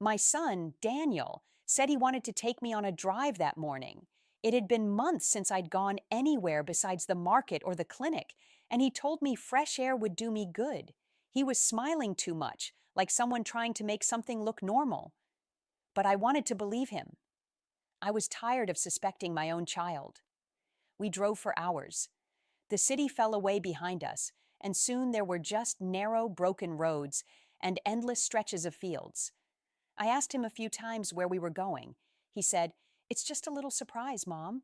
My son, Daniel, said he wanted to take me on a drive that morning. It had been months since I'd gone anywhere besides the market or the clinic, and he told me fresh air would do me good. He was smiling too much, like someone trying to make something look normal. But I wanted to believe him. I was tired of suspecting my own child. We drove for hours. The city fell away behind us, and soon there were just narrow, broken roads and endless stretches of fields. I asked him a few times where we were going. He said, "It's just a little surprise, Mom."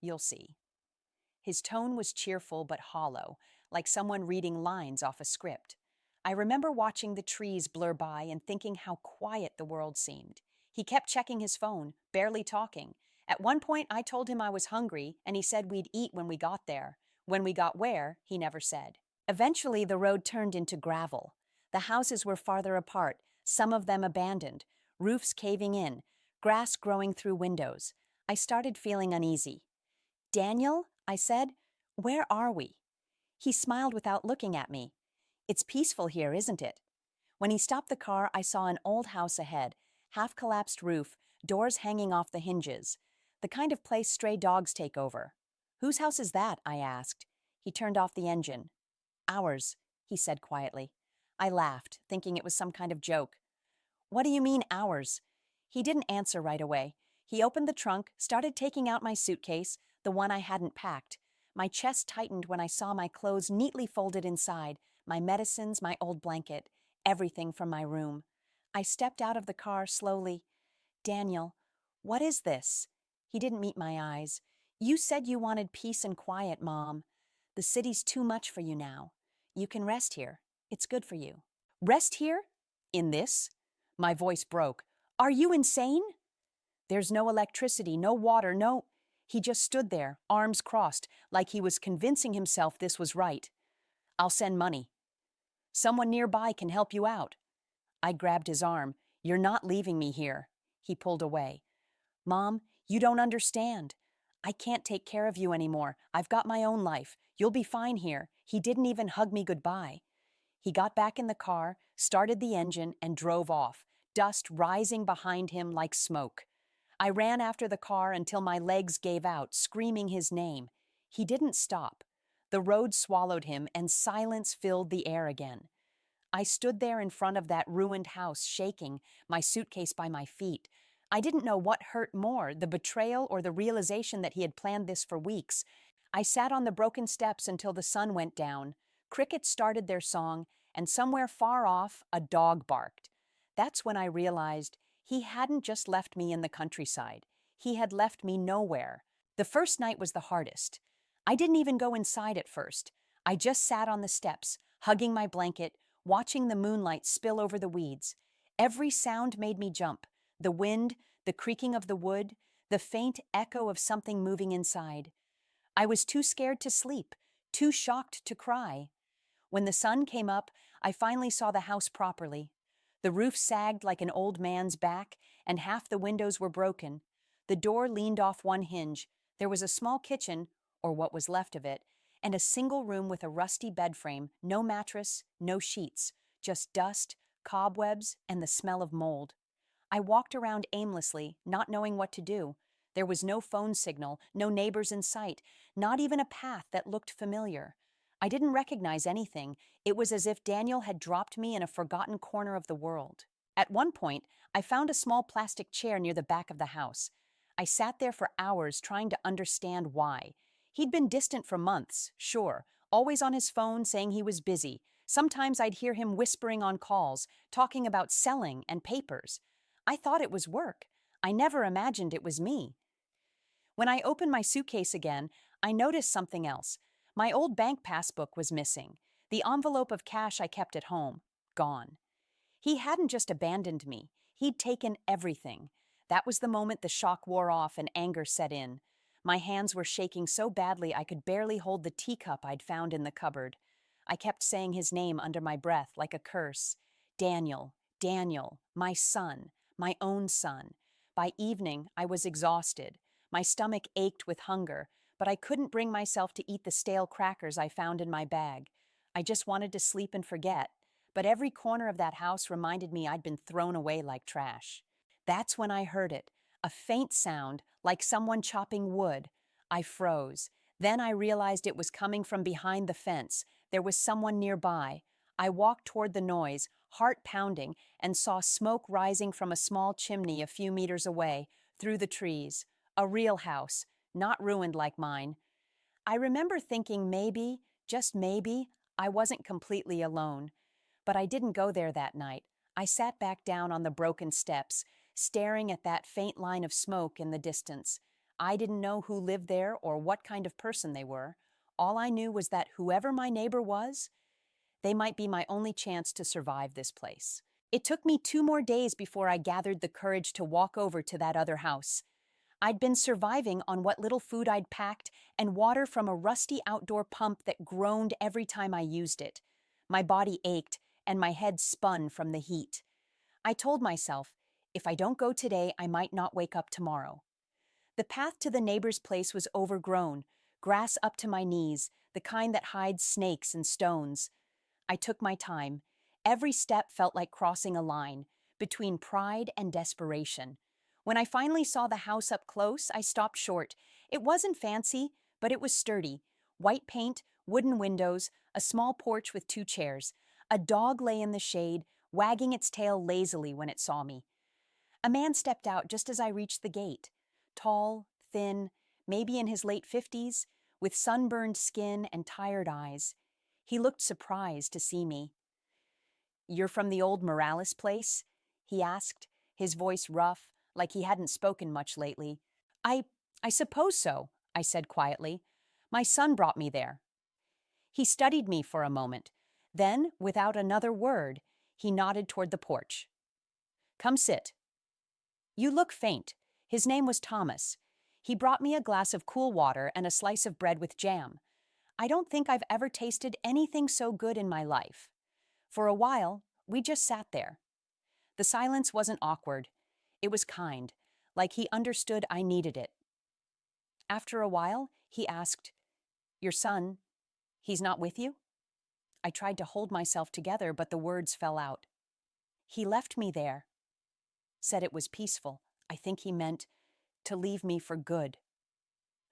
"You'll see." His tone was cheerful but hollow, like someone reading lines off a script. I remember watching the trees blur by and thinking how quiet the world seemed. He kept checking his phone, barely talking. At one point, I told him I was hungry, and he said we'd eat when we got there. When we got where, he never said. Eventually, the road turned into gravel. The houses were farther apart, some of them abandoned, roofs caving in, grass growing through windows. I started feeling uneasy. "Daniel," I said, "where are we?" He smiled without looking at me. "It's peaceful here, isn't it?" When he stopped the car, I saw an old house ahead, half-collapsed roof, doors hanging off the hinges. The kind of place stray dogs take over. "Whose house is that?" I asked. He turned off the engine. "Ours," he said quietly. I laughed, thinking it was some kind of joke. "What do you mean, ours?" He didn't answer right away. He opened the trunk, started taking out my suitcase, the one I hadn't packed. My chest tightened when I saw my clothes neatly folded inside, my medicines, my old blanket, everything from my room. I stepped out of the car slowly. "Daniel, what is this?" He didn't meet my eyes. "You said you wanted peace and quiet, Mom. The city's too much for you now. You can rest here. It's good for you." "Rest here? In this?" My voice broke. "Are you insane?" "There's no electricity, no water, no—" He just stood there, arms crossed, like he was convincing himself this was right. "I'll send money. Someone nearby can help you out." I grabbed his arm. "You're not leaving me here." He pulled away. "Mom, you don't understand. I can't take care of you anymore. I've got my own life. You'll be fine here." He didn't even hug me goodbye. He got back in the car, started the engine, and drove off, dust rising behind him like smoke. I ran after the car until my legs gave out, screaming his name. He didn't stop. The road swallowed him, and silence filled the air again. I stood there in front of that ruined house, shaking, my suitcase by my feet. I didn't know what hurt more, the betrayal or the realization that he had planned this for weeks. I sat on the broken steps until the sun went down. Crickets started their song, and somewhere far off, a dog barked. That's when I realized he hadn't just left me in the countryside. He had left me nowhere. The first night was the hardest. I didn't even go inside at first. I just sat on the steps, hugging my blanket, watching the moonlight spill over the weeds. Every sound made me jump. The wind, the creaking of the wood, the faint echo of something moving inside. I was too scared to sleep, too shocked to cry. When the sun came up, I finally saw the house properly. The roof sagged like an old man's back, and half the windows were broken. The door leaned off one hinge. There was a small kitchen, or what was left of it, and a single room with a rusty bed frame, no mattress, no sheets, just dust, cobwebs, and the smell of mold. I walked around aimlessly, not knowing what to do. There was no phone signal, no neighbors in sight, not even a path that looked familiar. I didn't recognize anything. It was as if Daniel had dropped me in a forgotten corner of the world. At one point, I found a small plastic chair near the back of the house. I sat there for hours trying to understand why. He'd been distant for months, sure, always on his phone saying he was busy. Sometimes I'd hear him whispering on calls, talking about selling and papers. I thought it was work. I never imagined it was me. When I opened my suitcase again, I noticed something else. My old bank passbook was missing. The envelope of cash I kept at home, gone. He hadn't just abandoned me. He'd taken everything. That was the moment the shock wore off and anger set in. My hands were shaking so badly I could barely hold the teacup I'd found in the cupboard. I kept saying his name under my breath like a curse. "Daniel, Daniel, my son, my own son." By evening, I was exhausted. My stomach ached with hunger, but I couldn't bring myself to eat the stale crackers I found in my bag. I just wanted to sleep and forget. but every corner of that house reminded me I'd been thrown away like trash. That's when I heard it, a faint sound, like someone chopping wood. I froze. Then I realized it was coming from behind the fence. There was someone nearby. I walked toward the noise, heart pounding, and saw smoke rising from a small chimney a few meters away, through the trees. A real house, not ruined like mine. I remember thinking maybe, just maybe, I wasn't completely alone. But I didn't go there that night. I sat back down on the broken steps, staring at that faint line of smoke in the distance. I didn't know who lived there or what kind of person they were. All I knew was that whoever my neighbor was, they might be my only chance to survive this place. It took me 2 more days before I gathered the courage to walk over to that other house. I'd been surviving on what little food I'd packed and water from a rusty outdoor pump that groaned every time I used it. My body ached and my head spun from the heat. I told myself, if I don't go today, I might not wake up tomorrow. The path to the neighbor's place was overgrown, grass up to my knees, the kind that hides snakes and stones. I took my time. Every step felt like crossing a line between pride and desperation. When I finally saw the house up close, I stopped short. It wasn't fancy, but it was sturdy. White paint, wooden windows, a small porch with 2 chairs. A dog lay in the shade, wagging its tail lazily when it saw me. A man stepped out just as I reached the gate. Tall, thin, maybe in his late 50s, with sunburned skin and tired eyes. He looked surprised to see me. "You're from the old Morales place?" he asked, his voice rough, like he hadn't spoken much lately. I, I suppose so," I said quietly. "My son brought me there." He studied me for a moment. Then, without another word, he nodded toward the porch. "Come sit." "You look faint." His name was Thomas. He brought me a glass of cool water and a slice of bread with jam. I don't think I've ever tasted anything so good in my life. For a while, we just sat there. The silence wasn't awkward. It was kind, like he understood I needed it. After a while, he asked, "Your son, he's not with you?" I tried to hold myself together, but the words fell out. "He left me there. Said it was peaceful. I think he meant to leave me for good."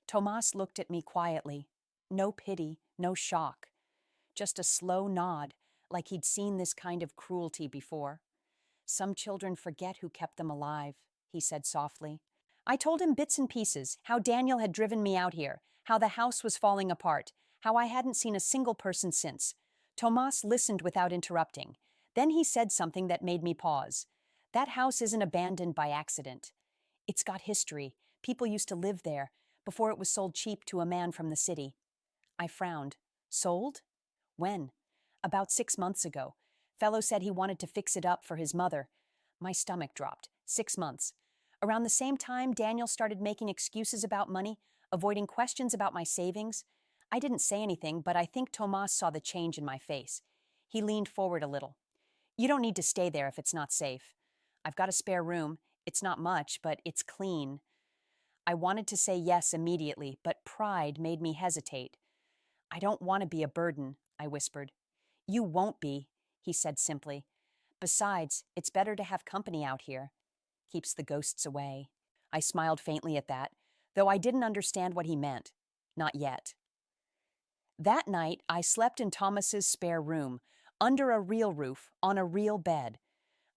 Tomas looked at me quietly. No pity, no shock. Just a slow nod, like he'd seen this kind of cruelty before. "Some children forget who kept them alive," he said softly. I told him bits and pieces, how Daniel had driven me out here, how the house was falling apart, how I hadn't seen a single person since. Tomas listened without interrupting. Then he said something that made me pause. "That house isn't abandoned by accident. It's got history. People used to live there, before it was sold cheap to a man from the city." I frowned. "Sold? When?" "About 6 months ago. Fellow said he wanted to fix it up for his mother." My stomach dropped. 6 months. Around the same time, Daniel started making excuses about money, avoiding questions about my savings. I didn't say anything, but I think Tomas saw the change in my face. He leaned forward a little. "You don't need to stay there if it's not safe. I've got a spare room. It's not much, but it's clean." I wanted to say yes immediately, but pride made me hesitate. "I don't want to be a burden," I whispered. "You won't be," he said simply. "Besides, it's better to have company out here. Keeps the ghosts away." I smiled faintly at that, though I didn't understand what he meant. Not yet. That night, I slept in Thomas's spare room, under a real roof, on a real bed.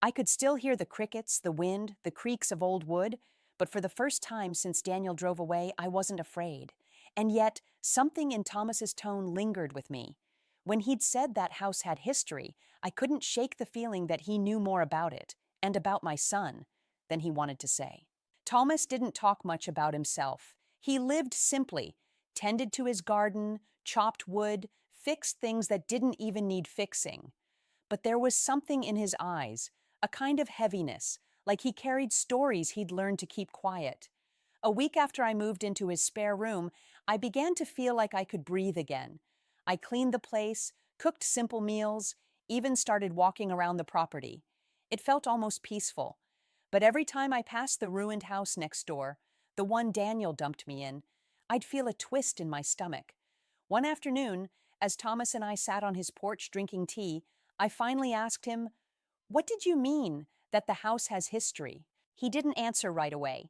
I could still hear the crickets, the wind, the creaks of old wood, but for the first time since Daniel drove away, I wasn't afraid. And yet, something in Thomas's tone lingered with me. When he'd said that house had history, I couldn't shake the feeling that he knew more about it, and about my son, than he wanted to say. Thomas didn't talk much about himself. He lived simply, tended to his garden, chopped wood, fixed things that didn't even need fixing. But there was something in his eyes, a kind of heaviness, like he carried stories he'd learned to keep quiet. A week after I moved into his spare room, I began to feel like I could breathe again. I cleaned the place, cooked simple meals, even started walking around the property. It felt almost peaceful. But every time I passed the ruined house next door, the one Daniel dumped me in, I'd feel a twist in my stomach. One afternoon, as Thomas and I sat on his porch drinking tea, I finally asked him, "What did you mean that the house has history?" He didn't answer right away.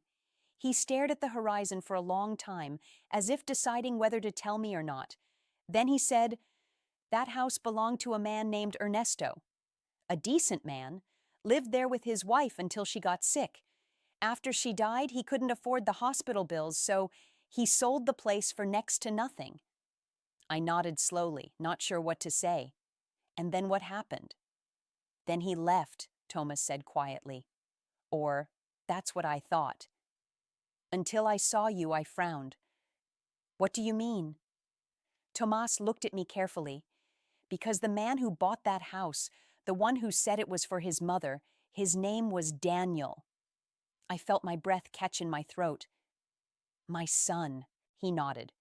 He stared at the horizon for a long time, as if deciding whether to tell me or not. Then he said, "That house belonged to a man named Ernesto. A decent man, lived there with his wife until she got sick. After she died, he couldn't afford the hospital bills, so he sold the place for next to nothing." I nodded slowly, not sure what to say. "And then what happened?" "Then he left," Thomas said quietly. Or, "That's what I thought. Until I saw you, I frowned." "What do you mean?" Tomas looked at me carefully. "Because the man who bought that house, the one who said it was for his mother, his name was Daniel." I felt my breath catch in my throat. "My son," he nodded.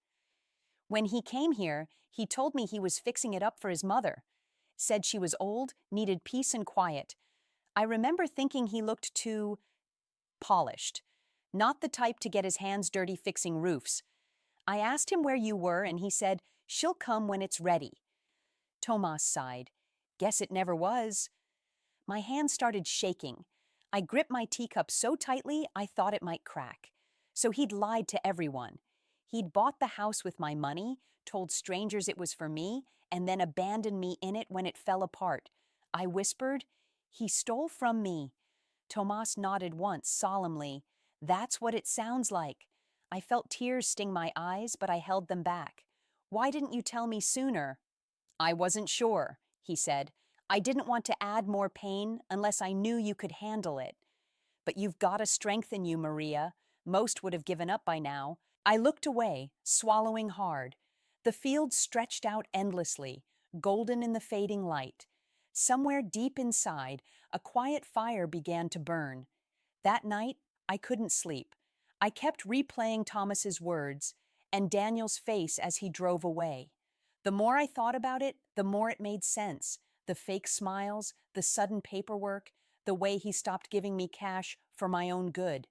"When he came here, he told me he was fixing it up for his mother. Said she was old, needed peace and quiet. I remember thinking he looked too polished. Not the type to get his hands dirty fixing roofs. I asked him where you were, and he said, 'She'll come when it's ready.'" Tomas sighed. "Guess it never was." My hand started shaking. I gripped my teacup so tightly I thought it might crack. So he'd lied to everyone. He'd bought the house with my money, told strangers it was for me, and then abandoned me in it when it fell apart. I whispered, "He stole from me." Tomas nodded once, solemnly. "That's what it sounds like." I felt tears sting my eyes, but I held them back. "Why didn't you tell me sooner?" "I wasn't sure," he said. "I didn't want to add more pain unless I knew you could handle it. But you've got a strength in you, Maria. Most would have given up by now." I looked away, swallowing hard. The field stretched out endlessly, golden in the fading light. Somewhere deep inside, a quiet fire began to burn. That night, I couldn't sleep. I kept replaying Thomas's words and Daniel's face as he drove away. The more I thought about it, the more it made sense. The fake smiles, the sudden paperwork, the way he stopped giving me cash for my own good.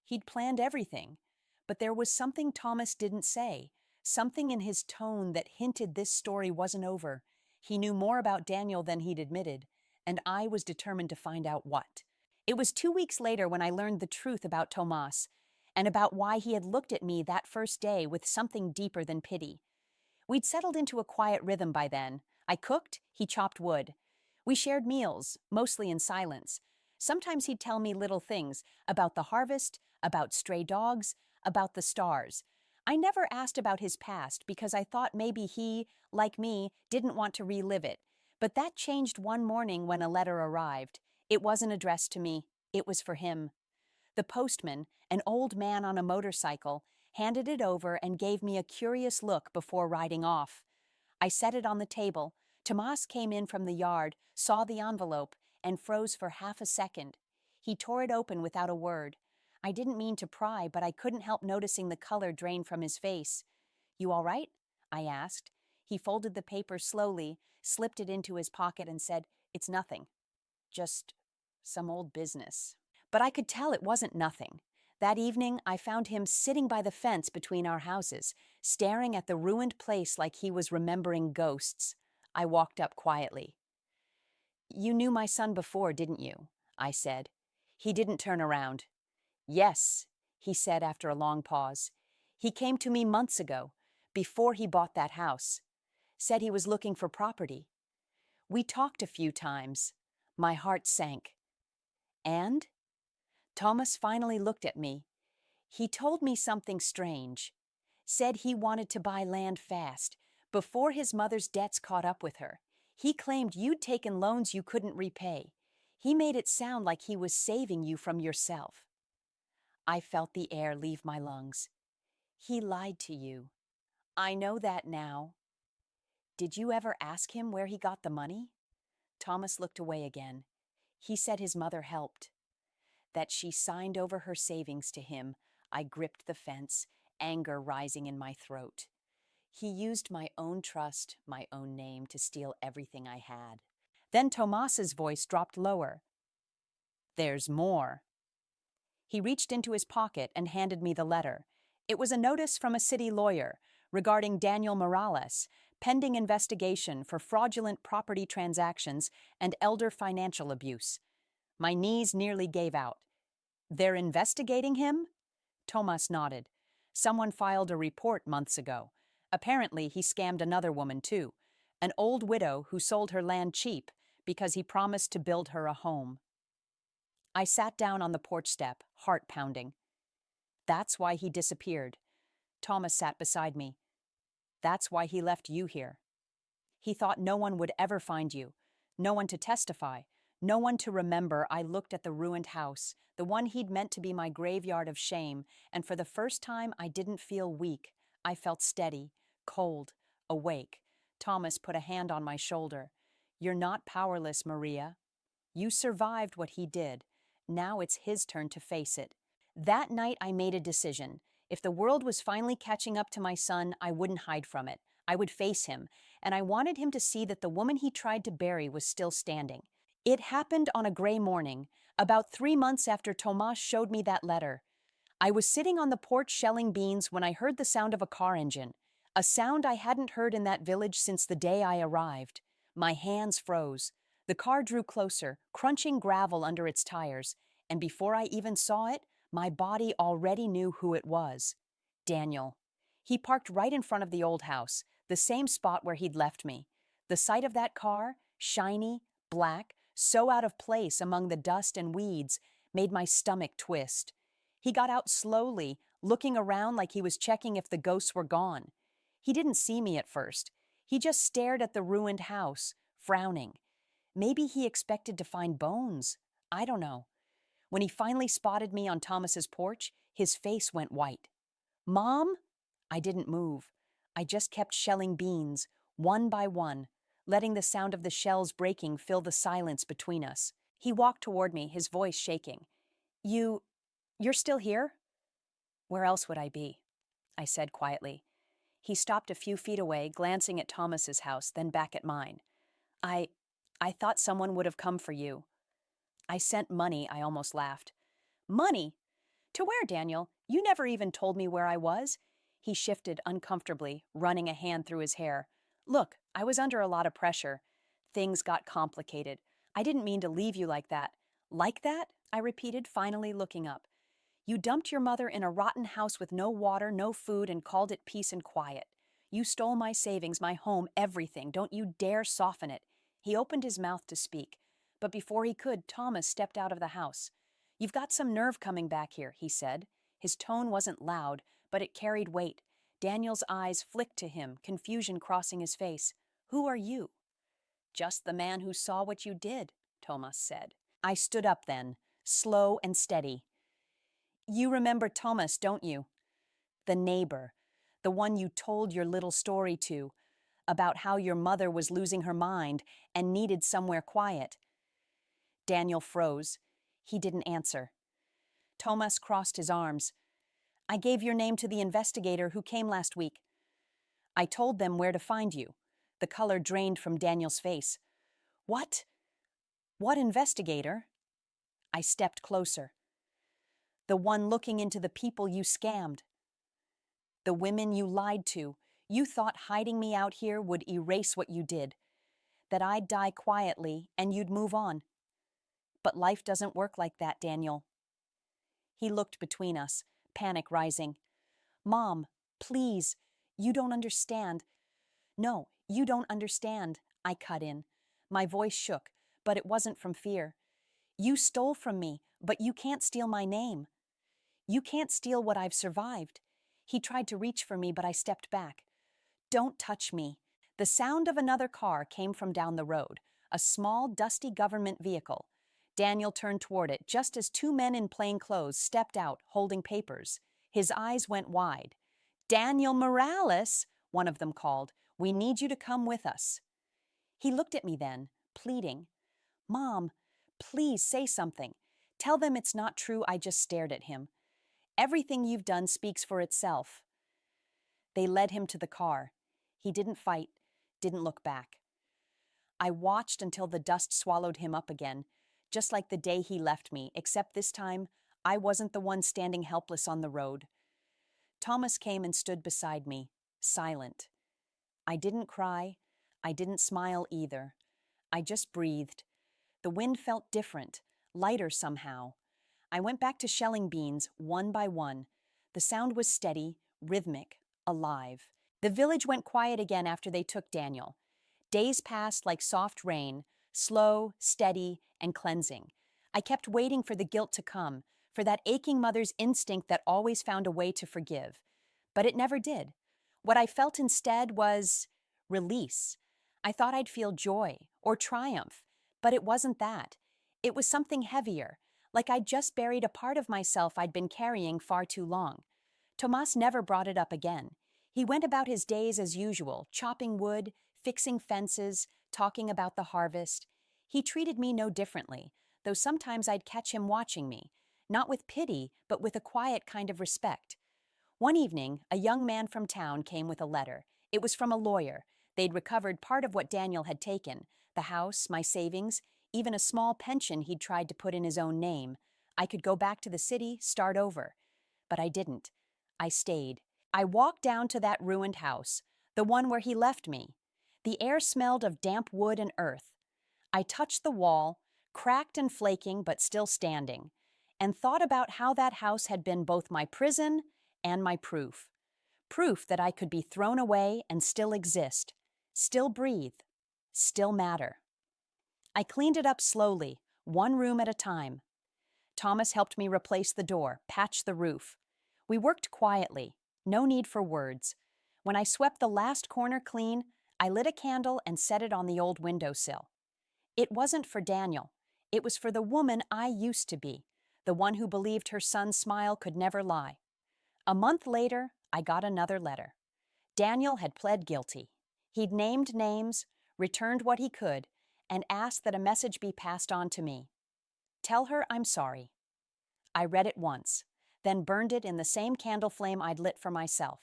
He'd planned everything, but there was something Thomas didn't say, something in his tone that hinted this story wasn't over. He knew more about Daniel than he'd admitted, and I was determined to find out what. It was 2 weeks later when I learned the truth about Tomas, and about why he had looked at me that first day with something deeper than pity. We'd settled into a quiet rhythm by then. I cooked, he chopped wood. We shared meals, mostly in silence. Sometimes he'd tell me little things about the harvest, about stray dogs, about the stars. I never asked about his past because I thought maybe he, like me, didn't want to relive it. But that changed one morning when a letter arrived. It wasn't addressed to me. It was for him. The postman, an old man on a motorcycle, handed it over and gave me a curious look before riding off. I set it on the table. Tomas came in from the yard, saw the envelope, and froze for half a second. He tore it open without a word. I didn't mean to pry, but I couldn't help noticing the color drain from his face. "You all right?" I asked. He folded the paper slowly, slipped it into his pocket, and said, "It's nothing. Just some old business." But I could tell it wasn't nothing. That evening, I found him sitting by the fence between our houses, staring at the ruined place like he was remembering ghosts. I walked up quietly. "You knew my son before, didn't you?" I said. He didn't turn around. "Yes," he said after a long pause. "He came to me months ago, before he bought that house. Said he was looking for property. We talked a few times." My heart sank. "And?" Thomas finally looked at me. "He told me something strange. Said he wanted to buy land fast, before his mother's debts caught up with her. He claimed you'd taken loans you couldn't repay. He made it sound like he was saving you from yourself." I felt the air leave my lungs. "He lied to you. I know that now." "Did you ever ask him where he got the money?" Thomas looked away again. He said his mother helped. That she signed over her savings to him. I gripped the fence, anger rising in my throat. He used my own trust, my own name, to steal everything I had. Then Tomas's voice dropped lower. "There's more." He reached into his pocket and handed me the letter. It was a notice from a city lawyer regarding Daniel Morales, pending investigation for fraudulent property transactions and elder financial abuse. My knees nearly gave out. They're investigating him? Tomas nodded. Someone filed a report months ago. Apparently, he scammed another woman, too. An old widow who sold her land cheap because he promised to build her a home. I sat down on the porch step, heart pounding. That's why he disappeared. Thomas sat beside me. That's why he left you here. He thought no one would ever find you, no one to testify, no one to remember. I looked at the ruined house, the one he'd meant to be my graveyard of shame, and for the first time I didn't feel weak. I felt steady, cold, awake. Thomas put a hand on my shoulder. You're not powerless, Maria. You survived what he did. Now it's his turn to face it. That night I made a decision. If the world was finally catching up to my son, I wouldn't hide from it. I would face him, and I wanted him to see that the woman he tried to bury was still standing. It happened on a gray morning, about 3 months after Tomas showed me that letter. I was sitting on the porch shelling beans when I heard the sound of a car engine, a sound I hadn't heard in that village since the day I arrived. My hands froze. The car drew closer, crunching gravel under its tires, and before I even saw it, my body already knew who it was. Daniel. He parked right in front of the old house, the same spot where he'd left me. The sight of that car, shiny, black, so out of place among the dust and weeds, made my stomach twist. He got out slowly, looking around like he was checking if the ghosts were gone. He didn't see me at first. He just stared at the ruined house, frowning. Maybe he expected to find bones. I don't know. When he finally spotted me on Thomas's porch, his face went white. Mom? I didn't move. I just kept shelling beans, one by one, letting the sound of the shells breaking fill the silence between us. He walked toward me, his voice shaking. You're still here? Where else would I be? I said quietly. He stopped a few feet away, glancing at Thomas's house, then back at mine. I thought someone would have come for you. I sent money, I almost laughed. Money? To where, Daniel? You never even told me where I was. He shifted uncomfortably, running a hand through his hair. Look, I was under a lot of pressure. Things got complicated. I didn't mean to leave you like that. Like that? I repeated, finally looking up. You dumped your mother in a rotten house with no water, no food, and called it peace and quiet. You stole my savings, my home, everything. Don't you dare soften it. He opened his mouth to speak, but before he could, Thomas stepped out of the house. You've got some nerve coming back here, he said. His tone wasn't loud, but it carried weight. Daniel's eyes flicked to him, confusion crossing his face. Who are you? Just the man who saw what you did, Thomas said. I stood up then, slow and steady. You remember Thomas, don't you? The neighbor, the one you told your little story to, about how your mother was losing her mind and needed somewhere quiet. Daniel froze. He didn't answer. Thomas crossed his arms. I gave your name to the investigator who came last week. I told them where to find you. The color drained from Daniel's face. What? What investigator? I stepped closer. The one looking into the people you scammed. The women you lied to. You thought hiding me out here would erase what you did. That I'd die quietly and you'd move on. But life doesn't work like that, Daniel. He looked between us, panic rising. Mom, please, you don't understand. No, you don't understand, I cut in. My voice shook, but it wasn't from fear. You stole from me, but you can't steal my name. You can't steal what I've survived. He tried to reach for me, but I stepped back. Don't touch me. The sound of another car came from down the road, a small, dusty government vehicle. Daniel turned toward it just as 2 men in plain clothes stepped out, holding papers. His eyes went wide. Daniel Morales, one of them called. We need you to come with us. He looked at me then, pleading. Mom, please say something. Tell them it's not true. I just stared at him. Everything you've done speaks for itself. They led him to the car. He didn't fight, didn't look back. I watched until the dust swallowed him up again, just like the day he left me, except this time I wasn't the one standing helpless on the road. Thomas came and stood beside me, silent. I didn't cry. I didn't smile either. I just breathed. The wind felt different, lighter somehow. I went back to shelling beans one by one. The sound was steady, rhythmic, alive. The village went quiet again after they took Daniel. Days passed like soft rain, slow, steady, and cleansing. I kept waiting for the guilt to come, for that aching mother's instinct that always found a way to forgive. But it never did. What I felt instead was release. I thought I'd feel joy or triumph, but it wasn't that. It was something heavier, like I'd just buried a part of myself I'd been carrying far too long. Tomas never brought it up again. He went about his days as usual, chopping wood, fixing fences, talking about the harvest. He treated me no differently, though sometimes I'd catch him watching me, not with pity, but with a quiet kind of respect. One evening, a young man from town came with a letter. It was from a lawyer. They'd recovered part of what Daniel had taken, the house, my savings, even a small pension he'd tried to put in his own name. I could go back to the city, start over. But I didn't. I stayed. I walked down to that ruined house, the one where he left me. The air smelled of damp wood and earth. I touched the wall, cracked and flaking but still standing, and thought about how that house had been both my prison and my proof. Proof that I could be thrown away and still exist, still breathe, still matter. I cleaned it up slowly, one room at a time. Thomas helped me replace the door, patch the roof. We worked quietly, no need for words. When I swept the last corner clean, I lit a candle and set it on the old windowsill. It wasn't for Daniel. It was for the woman I used to be, the one who believed her son's smile could never lie. A month later, I got another letter. Daniel had pled guilty. He'd named names, returned what he could, and asked that a message be passed on to me. Tell her I'm sorry. I read it once, then burned it in the same candle flame I'd lit for myself.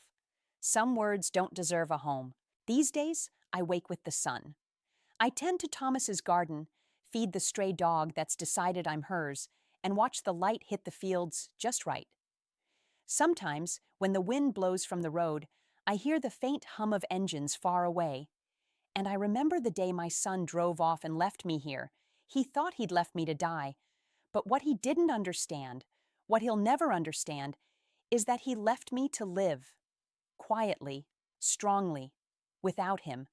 Some words don't deserve a home. These days, I wake with the sun. I tend to Thomas's garden, feed the stray dog that's decided I'm hers, and watch the light hit the fields just right. Sometimes, when the wind blows from the road, I hear the faint hum of engines far away. And I remember the day my son drove off and left me here. He thought he'd left me to die. But what he didn't understand, what he'll never understand, is that he left me to live. Quietly, strongly, without him.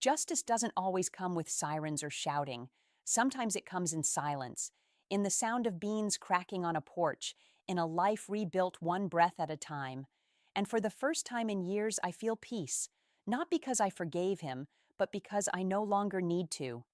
Justice doesn't always come with sirens or shouting. Sometimes it comes in silence, in the sound of beans cracking on a porch, in a life rebuilt one breath at a time. And for the first time in years, I feel peace, not because I forgave him, but because I no longer need to.